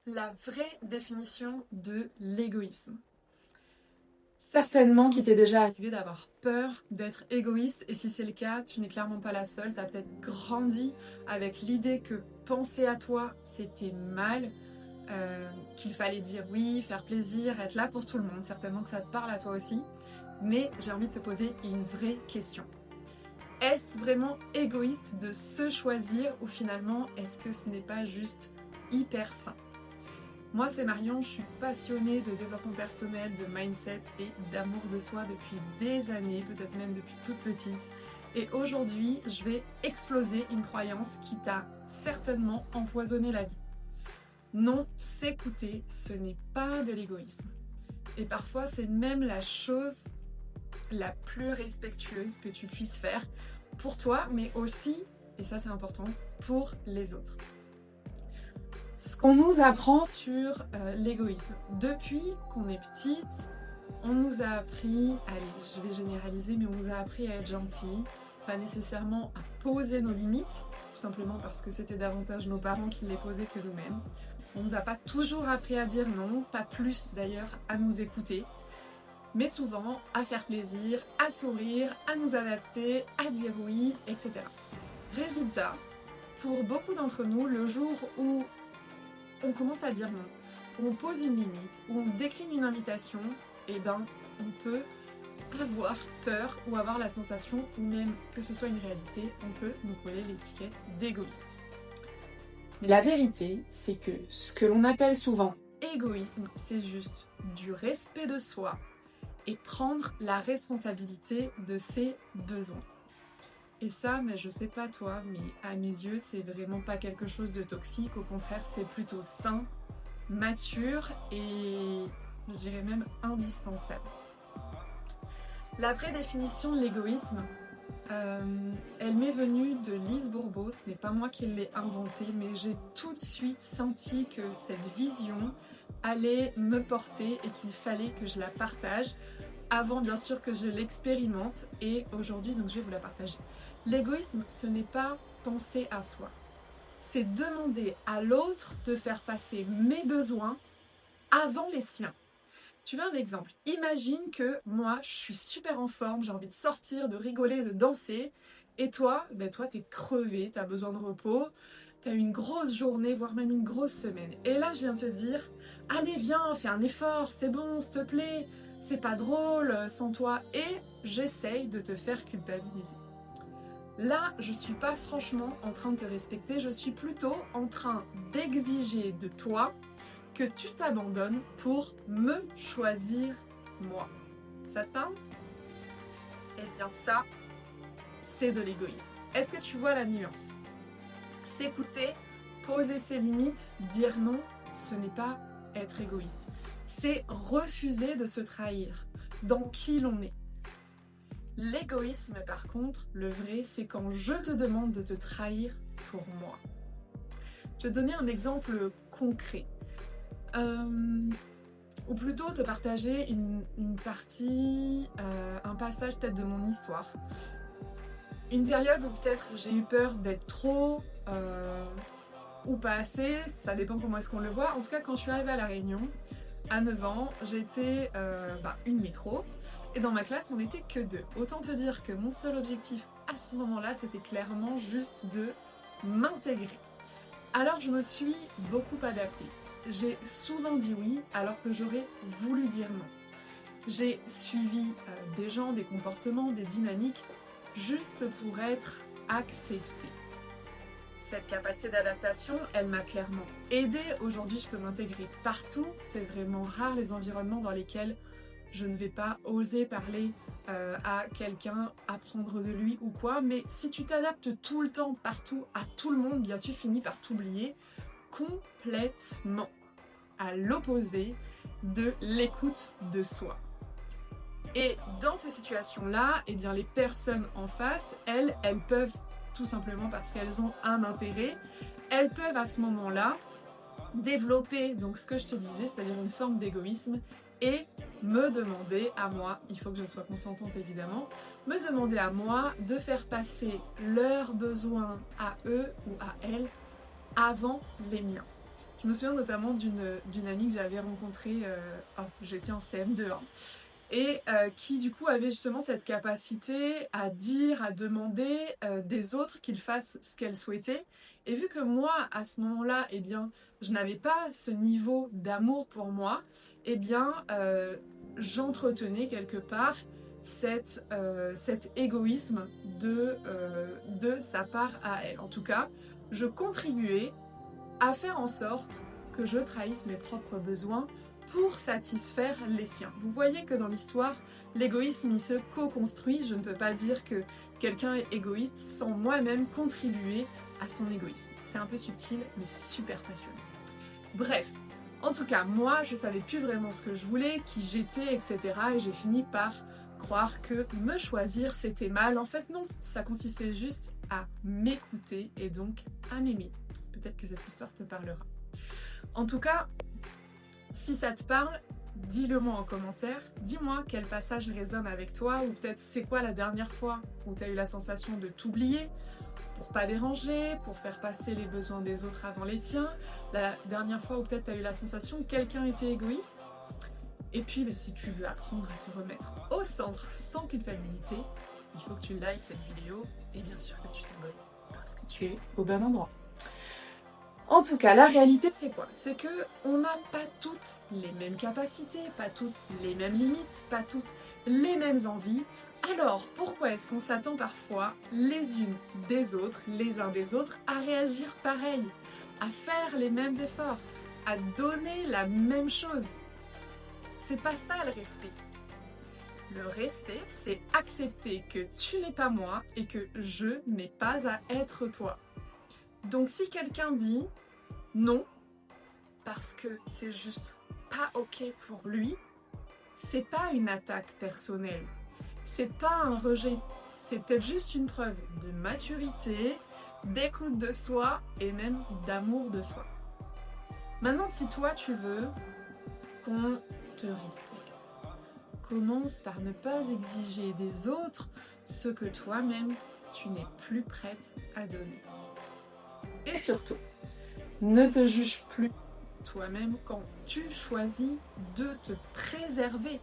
la vraie définition de l'égoïsme. Certainement qu'il t'est déjà arrivé d'avoir peur d'être égoïste, et si c'est le cas, tu n'es clairement pas la seule. Tu as peut-être grandi avec l'idée que penser à toi, c'était mal, qu'il fallait dire oui, faire plaisir, être là pour tout le monde. Certainement que ça te parle à toi aussi, mais j'ai envie de te poser une vraie question. Est-ce vraiment égoïste de se choisir, ou finalement, est-ce que ce n'est pas juste hyper sain ? Moi, c'est Marion, je suis passionnée de développement personnel, de mindset et d'amour de soi depuis des années, peut-être même depuis toute petite. Et aujourd'hui, je vais exploser une croyance qui t'a certainement empoisonné la vie. Non, s'écouter, ce n'est pas de l'égoïsme. Et parfois, c'est même la chose la plus respectueuse que tu puisses faire pour toi, mais aussi, et ça c'est important, pour les autres. Ce qu'on nous apprend sur l'égoïsme, depuis qu'on est petite, on nous a appris, allez, je vais généraliser, mais on nous a appris à être gentil, pas nécessairement à poser nos limites, tout simplement parce que c'était davantage nos parents qui les posaient que nous-mêmes. On nous a pas toujours appris à dire non, pas plus d'ailleurs à nous écouter, mais souvent à faire plaisir, à sourire, à nous adapter, à dire oui, etc. Résultat, pour beaucoup d'entre nous, le jour où on commence à dire non, où on pose une limite, où on décline une invitation, eh ben, on peut avoir peur ou avoir la sensation, ou même que ce soit une réalité, on peut nous coller l'étiquette d'égoïste. Mais la vérité, c'est que ce que l'on appelle souvent égoïsme, c'est juste du respect de soi et prendre la responsabilité de ses besoins. Et ça, mais je sais pas toi, mais à mes yeux, c'est vraiment pas quelque chose de toxique. Au contraire, c'est plutôt sain, mature et je dirais même indispensable. La vraie définition de l'égoïsme, elle m'est venue de Lise Bourbeau. Ce n'est pas moi qui l'ai inventée, mais j'ai tout de suite senti que cette vision allait me porter et qu'il fallait que je la partage avant bien sûr que je l'expérimente, et aujourd'hui donc je vais vous la partager. L'égoïsme, ce n'est pas penser à soi, c'est demander à l'autre de faire passer mes besoins avant les siens. Tu veux un exemple? Imagine que moi je suis super en forme, j'ai envie de sortir, de rigoler, de danser, et toi, toi t'es crevé, t'as besoin de repos, t'as eu une grosse journée, voire même une grosse semaine. Et là je viens te dire, allez viens, fais un effort, c'est bon, s'il te plaît, c'est pas drôle sans toi, et j'essaye de te faire culpabiliser. Là, je suis pas franchement en train de te respecter, je suis plutôt en train d'exiger de toi que tu t'abandonnes pour me choisir moi. Ça te parle? Eh bien ça, c'est de l'égoïsme. Est-ce que tu vois la nuance? S'écouter, poser ses limites, dire non, ce n'est pas être égoïste. C'est refuser de se trahir dans qui l'on est. L'égoïsme, par contre, le vrai, c'est quand je te demande de te trahir pour moi. Je vais te donner un exemple concret. Ou plutôt te partager une partie, un passage peut-être de mon histoire. Une période où peut-être j'ai eu peur d'être trop ou pas assez, ça dépend comment est-ce qu'on le voit. En tout cas, quand je suis arrivée à La Réunion, à 9 ans, j'étais une métro, et dans ma classe, on n'était que 2. Autant te dire que mon seul objectif à ce moment-là, c'était clairement juste de m'intégrer. Alors je me suis beaucoup adaptée. J'ai souvent dit oui alors que j'aurais voulu dire non. J'ai suivi des gens, des comportements, des dynamiques, juste pour être acceptée. Cette capacité d'adaptation, elle m'a clairement aidée. Aujourd'hui, je peux m'intégrer partout. C'est vraiment rare les environnements dans lesquels je ne vais pas oser parler à quelqu'un, apprendre de lui ou quoi. Mais si tu t'adaptes tout le temps, partout, à tout le monde, bien tu finis par t'oublier complètement. À l'opposé de l'écoute de soi. Et dans ces situations-là, eh bien les personnes en face, elles peuvent, tout simplement parce qu'elles ont un intérêt, elles peuvent à ce moment-là développer donc ce que je te disais, c'est-à-dire une forme d'égoïsme, et me demander à moi, il faut que je sois consentante évidemment, me demander à moi de faire passer leurs besoins à eux ou à elles avant les miens. Je Je me souviens notamment d'une amie que j'avais rencontrée, j'étais en CM2, hein, et qui du coup avait justement cette capacité à dire, à demander des autres qu'ils fassent ce qu'elle souhaitait. Et vu que moi, à ce moment-là, eh bien, je n'avais pas ce niveau d'amour pour moi, eh bien, j'entretenais quelque part cet égoïsme de sa part à elle. En tout cas, je contribuais à faire en sorte que je trahisse mes propres besoins pour satisfaire les siens. Vous voyez que dans l'histoire, l'égoïsme il se co-construit. Je ne peux pas dire que quelqu'un est égoïste sans moi-même contribuer à son égoïsme. C'est un peu subtil, mais c'est super passionnant. Bref, en tout cas, moi, je savais plus vraiment ce que je voulais, qui j'étais, etc. Et j'ai fini par croire que me choisir, c'était mal. En fait, non, ça consistait juste à m'écouter et donc à m'aimer. Peut-être que cette histoire te parlera. En tout cas, si ça te parle, dis-le moi en commentaire. Dis-moi quel passage résonne avec toi, ou peut-être c'est quoi la dernière fois où tu as eu la sensation de t'oublier pour pas déranger, pour faire passer les besoins des autres avant les tiens. La dernière fois où peut-être tu as eu la sensation que quelqu'un était égoïste. Et puis, si tu veux apprendre à te remettre au centre sans culpabilité, il faut que tu likes cette vidéo et bien sûr que tu t'abonnes parce que tu es au bon endroit. En tout cas, la réalité, c'est quoi? C'est que on n'a pas toutes les mêmes capacités, pas toutes les mêmes limites, pas toutes les mêmes envies. Alors, pourquoi est-ce qu'on s'attend parfois les unes des autres, les uns des autres, à réagir pareil, à faire les mêmes efforts, à donner la même chose? C'est pas ça le respect. Le respect, c'est accepter que tu n'es pas moi et que je n'ai pas à être toi. Donc si quelqu'un dit non, parce que c'est juste pas ok pour lui, c'est pas une attaque personnelle, c'est pas un rejet, c'est peut-être juste une preuve de maturité, d'écoute de soi et même d'amour de soi. Maintenant, si toi tu veux qu'on te respecte, commence par ne pas exiger des autres ce que toi-même tu n'es plus prête à donner. Et surtout, ne te juge plus toi-même quand tu choisis de te préserver.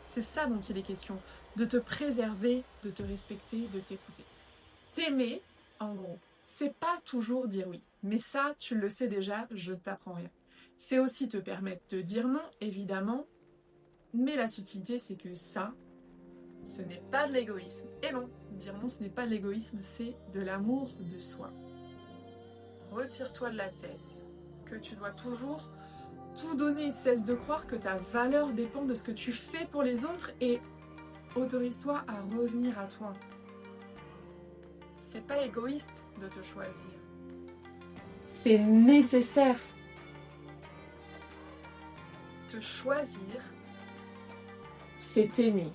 C'est ça dont il est question, de te préserver, de te respecter, de t'écouter. T'aimer, en gros, c'est pas toujours dire oui. Mais ça, tu le sais déjà, je ne t'apprends rien. C'est aussi te permettre de dire non, évidemment, mais la subtilité, c'est que ça, ce n'est pas de l'égoïsme. Et non, dire non, ce n'est pas de l'égoïsme, c'est de l'amour de soi. Retire-toi de la tête que tu dois toujours tout donner. Cesse de croire que ta valeur dépend de ce que tu fais pour les autres et autorise-toi à revenir à toi. C'est pas égoïste de te choisir. C'est nécessaire. Te choisir, c'est t'aimer.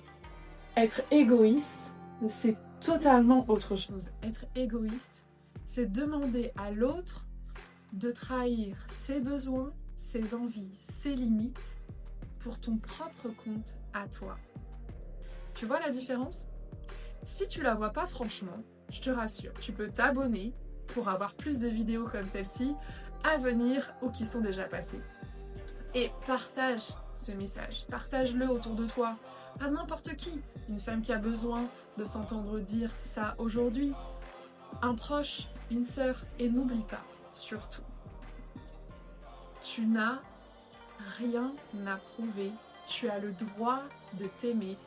Être égoïste, c'est totalement autre chose. Être égoïste, c'est demander à l'autre de trahir ses besoins, ses envies, ses limites pour ton propre compte à toi. Tu vois la différence? Si tu la vois pas franchement, je te rassure, tu peux t'abonner pour avoir plus de vidéos comme celle-ci à venir ou qui sont déjà passées. Et partage ce message, partage-le autour de toi, à n'importe qui, une femme qui a besoin de s'entendre dire ça aujourd'hui, un proche, une sœur, et n'oublie pas, surtout, tu n'as rien à prouver, tu as le droit de t'aimer.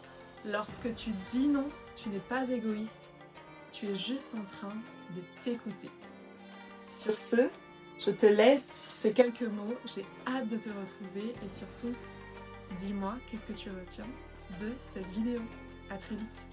Lorsque tu dis non, tu n'es pas égoïste, tu es juste en train de t'écouter. Sur ce, je te laisse sur ces quelques mots, j'ai hâte de te retrouver et surtout, dis-moi qu'est-ce que tu retiens de cette vidéo. À très vite.